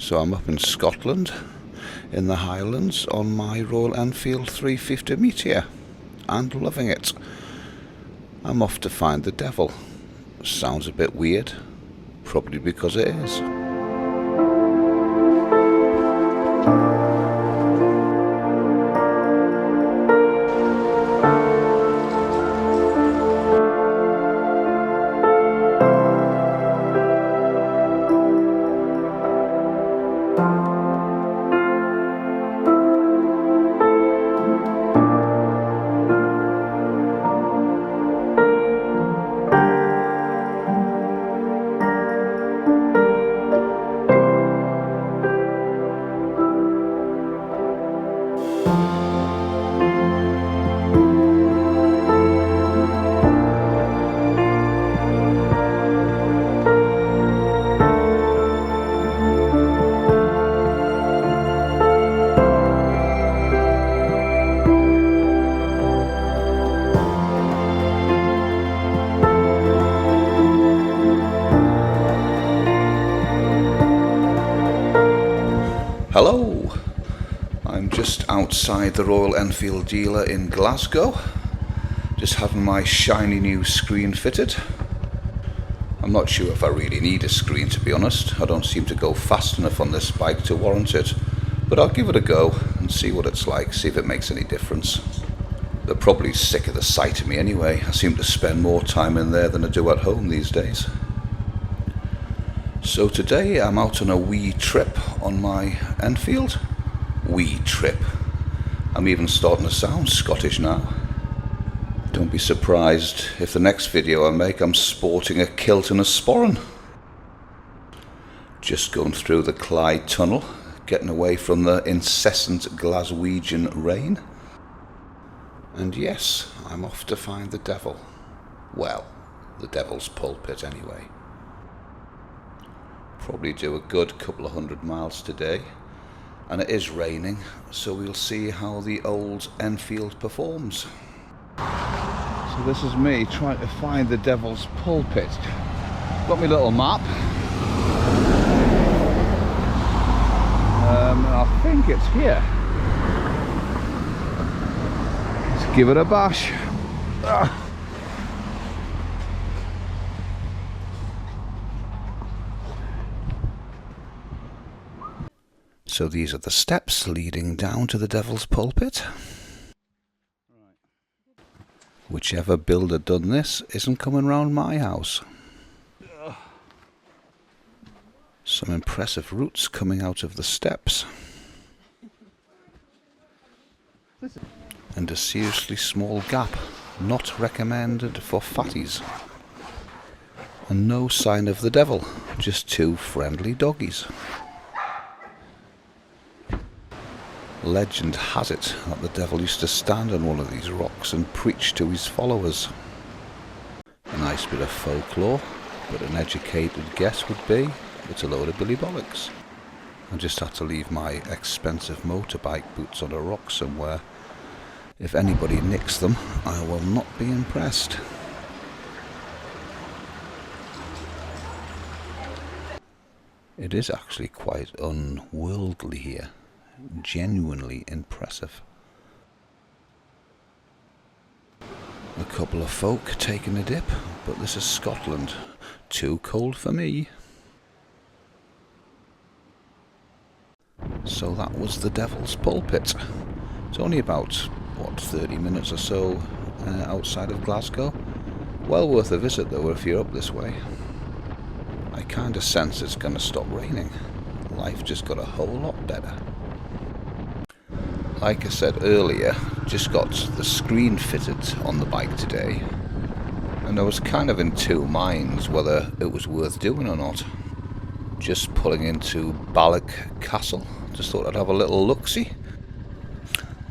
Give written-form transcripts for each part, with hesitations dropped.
So I'm up in Scotland, in the Highlands, on my Royal Enfield 350 Meteor, and loving it. I'm off to find the devil. Sounds a bit weird, probably because it is. Hello, I'm just outside the Royal Enfield dealer in Glasgow, just having my shiny new screen fitted. I'm not sure if I really need a screen, to be honest. I don't seem to go fast enough on this bike to warrant it, but I'll give it a go and see what it's like, see if it makes any difference. They're probably sick of the sight of me anyway. I seem to spend more time in there than I do at home these days. So today I'm out on a wee trip on my Enfield. Wee trip. I'm even starting to sound Scottish now. Don't be surprised if the next video I make I'm sporting a kilt and a sporran. Just going through the Clyde Tunnel, getting away from the incessant Glaswegian rain. And yes, I'm off to find the devil. Well, the devil's pulpit anyway. Probably do a good couple of 100 miles today, and it is raining, so we'll see how the old Enfield performs. So this is me trying to find the devil's pulpit. Got my little map. I think it's here. Let's give it a bash. So these are the steps leading down to the devil's pulpit. Whichever builder done this isn't coming round my house. Some impressive roots coming out of the steps. And a seriously small gap, not recommended for fatties. And no sign of the devil, just two friendly doggies. Legend has it that the devil used to stand on one of these rocks and preach to his followers. A nice bit of folklore, but an educated guess would be it's a load of billy bollocks. I just had to leave my expensive motorbike boots on a rock somewhere. If anybody nicks them, I will not be impressed. It is actually quite unworldly here. Genuinely impressive. A couple of folk taking a dip, but this is Scotland. Too cold for me. So that was the devil's pulpit. It's only about, 30 minutes or so outside of Glasgow. Well worth a visit though if you're up this way. I kind of sense it's going to stop raining. Life just got a whole lot better. Like I said earlier, just got the screen fitted on the bike today, and I was kind of in two minds whether it was worth doing or not. Just pulling into Balloch Castle, just thought I'd have a little look-see.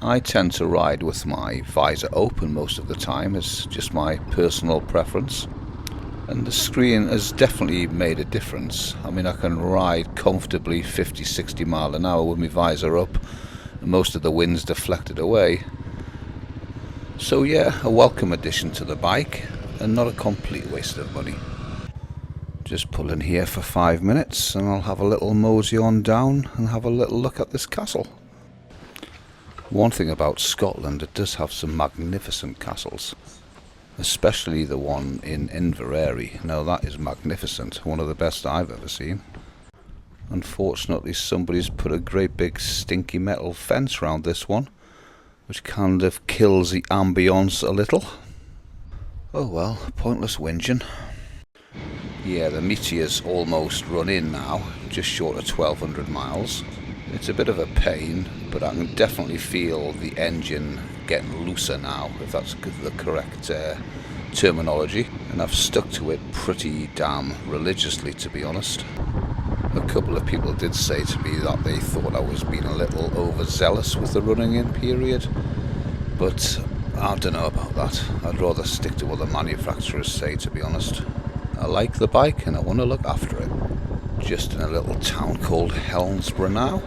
I tend to ride with my visor open most of the time, it's just my personal preference. And the screen has definitely made a difference. I mean, I can ride comfortably 50-60 mile an hour with my visor up, and most of the wind's deflected away. So yeah, a welcome addition to the bike, and not a complete waste of money. Just pull in here for 5 minutes and I'll have a little mosey on down and have a little look at this castle. One thing about Scotland, it does have some magnificent castles. Especially the one in Inverary. Now that is magnificent, one of the best I've ever seen. Unfortunately somebody's put a great big stinky metal fence around this one, which kind of kills the ambience a little. Oh well, pointless whinging. Yeah, the Meteor's almost run in now, just short of 1200 miles. It's a bit of a pain, but I can definitely feel the engine getting looser now, if that's the correct terminology. And I've stuck to it pretty damn religiously, to be honest. A couple of people did say to me that they thought I was being a little overzealous with the running in period, but I don't know about that. I'd rather stick to what the manufacturers say, to be honest. I like the bike and I want to look after it. Just in a little town called Helensburgh now.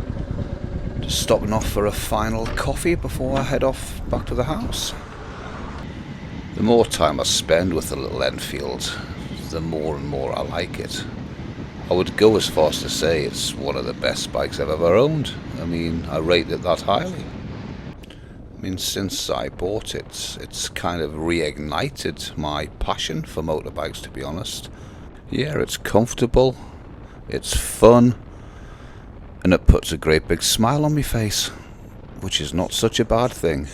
Just stopping off for a final coffee before I head off back to the house. The more time I spend with the little Enfield, the more and more I like it. I would go as far as to say it's one of the best bikes I've ever owned. I mean, I rate it that highly. I mean, since I bought it, it's kind of reignited my passion for motorbikes, to be honest. Yeah, it's comfortable, it's fun, and it puts a great big smile on my face, which is not such a bad thing.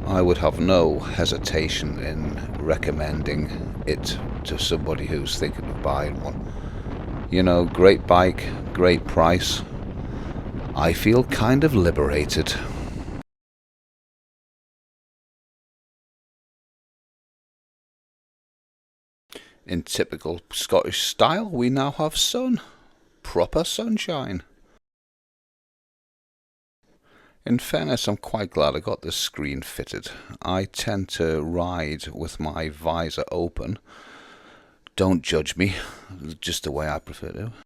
I would have no hesitation in recommending it to somebody who's thinking of buying one. You know, great bike, great price. I feel kind of liberated. In typical Scottish style, we now have sun. Proper sunshine. In fairness, I'm quite glad I got this screen fitted. I tend to ride with my visor open. Don't judge me, just the way I prefer to.